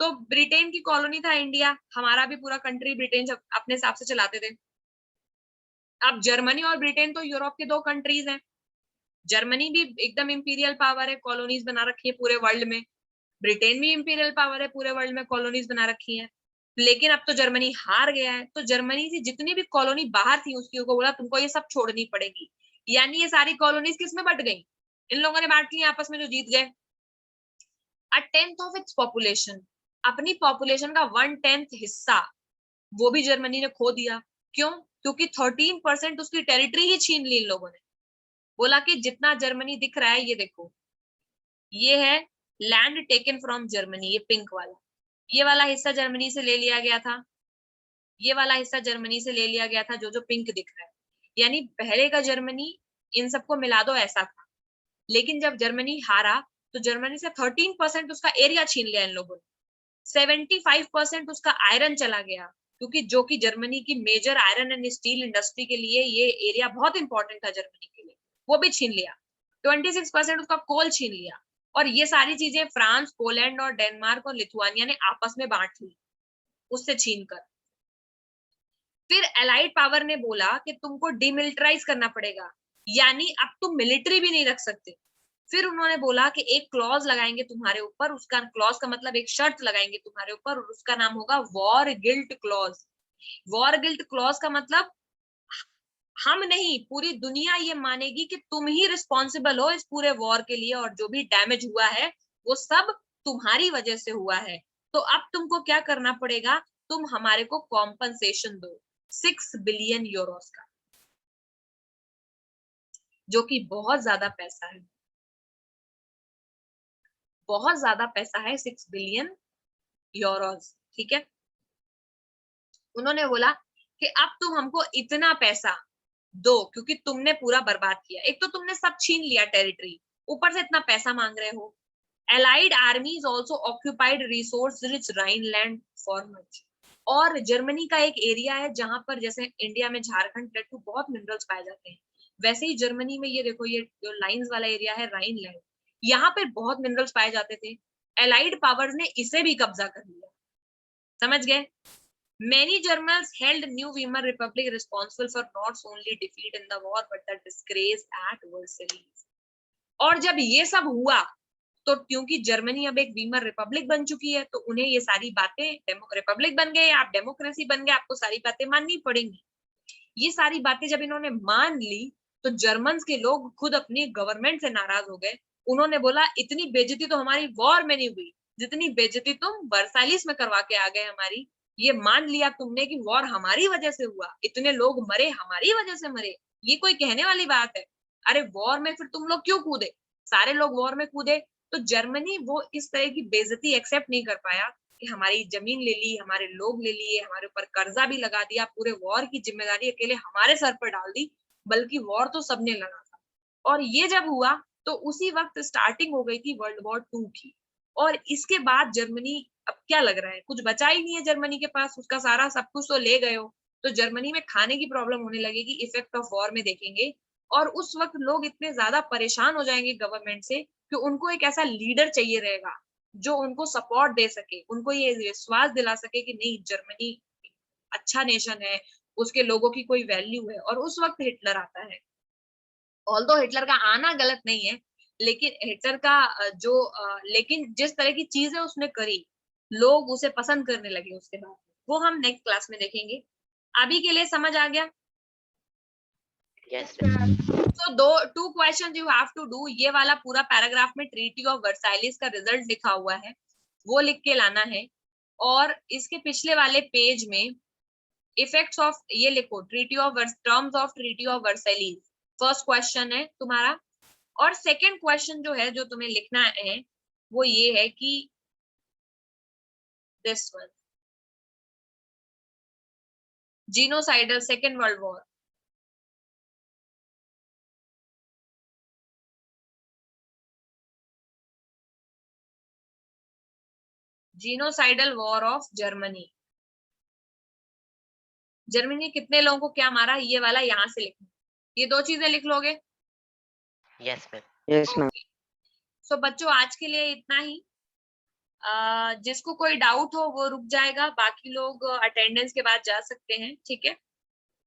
तो ब्रिटेन की कॉलोनी था इंडिया, हमारा भी पूरा कंट्री ब्रिटेन अपने हिसाब से चलाते थे। अब जर्मनी और ब्रिटेन तो यूरोप के दो कंट्रीज हैं। जर्मनी भी एकदम इंपीरियल पावर है, कॉलोनीज बना रखी है पूरे वर्ल्ड में। ब्रिटेन भी इंपीरियल पावर है, पूरे वर्ल्ड में कॉलोनीज बना रखी है। लेकिन अब तो जर्मनी हार गया है, तो जर्मनी की जितनी भी कॉलोनी बाहर थी उसकी को बोला तुमको ये सब छोड़नी पड़ेगी। यानी ये सारी कॉलोनीज किसमें बट गई? इन लोगों ने बांट ली आपस में, जो जीत गए। 1/10 ऑफ इट्स पॉपुलेशन, अपनी पॉपुलेशन का 1/10 हिस्सा वो भी जर्मनी ने खो दिया। क्यों? क्योंकि 13% उसकी टेरिटरी ही छीन ली इन लोगों ने। बोला कि जितना जर्मनी दिख रहा है, ये देखो, ये है लैंड टेकन फ्रॉम जर्मनी, ये पिंक वाला, ये वाला हिस्सा जर्मनी से ले लिया गया था, ये वाला हिस्सा जर्मनी से ले लिया गया था, जो जो पिंक दिख रहा है। यानी पहले का जर्मनी, इन सबको मिला दो ऐसा था। लेकिन जब जर्मनी हारा तो जर्मनी से 13% उसका एरिया छीन लिया इन लोगों ने। 75% उसका आयरन चला गया, क्योंकि जो कि जर्मनी की major iron and steel industry के लिए ये एरिया बहुत इंपॉर्टेंट था जर्मनी के लिए, वो भी छीन लिया। 26% उसका कोल छीन लिया। और ये सारी चीजें फ्रांस, पोलैंड और डेनमार्क और लिथुआनिया ने आपस में बांट ली उससे छीन कर। फिर एलाइड पावर ने बोला कि तुमको डिमिलिटराइज करना पड़ेगा, यानी अब तुम मिलिट्री भी नहीं रख सकते। फिर उन्होंने बोला कि एक क्लॉज लगाएंगे तुम्हारे ऊपर, उसका क्लॉज का मतलब एक शर्त लगाएंगे तुम्हारे ऊपर, और उसका नाम होगा war guilt clause. War guilt clause का मतलब हम नहीं, पूरी दुनिया ये मानेगी कि तुम ही रिस्पॉन्सिबल हो इस पूरे वॉर के लिए, और जो भी डैमेज हुआ है वो सब तुम्हारी वजह से हुआ है। तो अब तुमको क्या करना पड़ेगा? तुम हमारे को कॉम्पनसेशन दो 6 बिलियन यूरोस का, जो कि बहुत ज्यादा पैसा है, बहुत ज्यादा पैसा है 6 बिलियन यूरोस, ठीक है। उन्होंने बोला कि अब तुम हमको इतना पैसा दो, क्योंकि तुमने पूरा बर्बाद किया। एक तो तुमने सब छीन लिया टेरिटरी, ऊपर से इतना पैसा मांग रहे हो। Allied armies also occupied resource-rich Rhineland for much. और जर्मनी का एक एरिया है जहां पर जैसे इंडिया में झारखंड प्लेटू बहुत मिनरल्स पाए जाते हैं, वैसे ही जर्मनी में ये देखो, ये जो लाइंस वाला एरिया है राइनलैंड, यहाँ पे बहुत मिनरल्स पाए जाते थे। एलाइड पावर्स ने इसे भी कब्जा कर लिया, समझ गए। Many Germans held New Weimar Republic responsible for not only defeat in the war but the disgrace at Versailles. और जब ये सब हुआ तो क्योंकि जर्मनी अब एक वीमर रिपब्लिक बन चुकी है, तो उन्हें ये सारी बातें, रिपब्लिक बन गए, आप डेमोक्रेसी बन गए, आपको सारी बातें माननी पड़ेंगी। ये सारी बातें जब इन्होंने मान ली तो जर्मन्स के लोग खुद अपनी गवर्नमेंट से नाराज हो गए। उन्होंने बोला इतनी बेइज्जती तो हमारी वॉर में नहीं हुई जितनी बेइज्जती तुम वर्साइलिस में करवा के आ गए हमारी। ये मान लिया तुमने कि वॉर हमारी वजह से हुआ, इतने लोग मरे हमारी वजह से मरे, ये कोई कहने वाली बात है? अरे वॉर में फिर तुम लोग क्यों कूदे? सारे लोग वॉर में कूदे। तो जर्मनी वो इस तरह की बेइज्जती एक्सेप्ट नहीं कर पाया कि हमारी जमीन ले ली, हमारे लोग ले लिए, हमारे ऊपर कर्जा भी लगा दिया, पूरे वॉर की जिम्मेदारी अकेले हमारे सर पर डाल दी, बल्कि वॉर तो सबने लड़ा था। और ये जब हुआ तो उसी वक्त स्टार्टिंग हो गई थी वर्ल्ड वॉर 2 की। और इसके बाद जर्मनी, अब क्या लग रहा है, कुछ बचा ही नहीं है जर्मनी के पास, उसका सारा सब कुछ तो ले गए हो, तो जर्मनी में खाने की प्रॉब्लम होने लगेगी, इफेक्ट ऑफ वॉर में देखेंगे। और उस वक्त लोग इतने ज्यादा परेशान हो जाएंगे गवर्नमेंट से कि उनको एक ऐसा लीडर चाहिए रहेगा जो उनको सपोर्ट दे सके, उनको ये विश्वास दिला सके कि नहीं जर्मनी अच्छा नेशन है, उसके लोगों की कोई वैल्यू है। और उस वक्त हिटलर आता है। ऑल्दो हिटलर का आना गलत नहीं है, लेकिन हिटलर का लेकिन जिस तरह की चीजें उसने करी, लोग उसे पसंद करने लगे उसके बाद, वो हम नेक्स्ट क्लास में देखेंगे। अभी के लिए समझ आ गया? Yes, ma'am. So two questions you have to do। ये वाला पूरा पैराग्राफ में ट्रीटी ऑफ वर्साइलिस का रिजल्ट लिखा हुआ है, वो लिख के लाना है। और इसके पिछले वाले पेज में इफेक्ट्स ऑफ, ये लिखो treaty of terms of treaty of Versailles, first question है तुम्हारा। और सेकंड क्वेश्चन जो है, जो तुम्हें लिखना है, वो ये है कि this one, genocidal second world war. Genocidal war of Germany. Germany कितने लोगों को क्या मारा, ये वाला यहाँ से लिखना। ये दो चीजें लिख लोगे? Yes, ma'am. Yes ma'am. सो बच्चों आज के लिए इतना ही। जिसको कोई डाउट हो वो रुक जाएगा, बाकी लोग अटेंडेंस के बाद जा सकते हैं, ठीक है।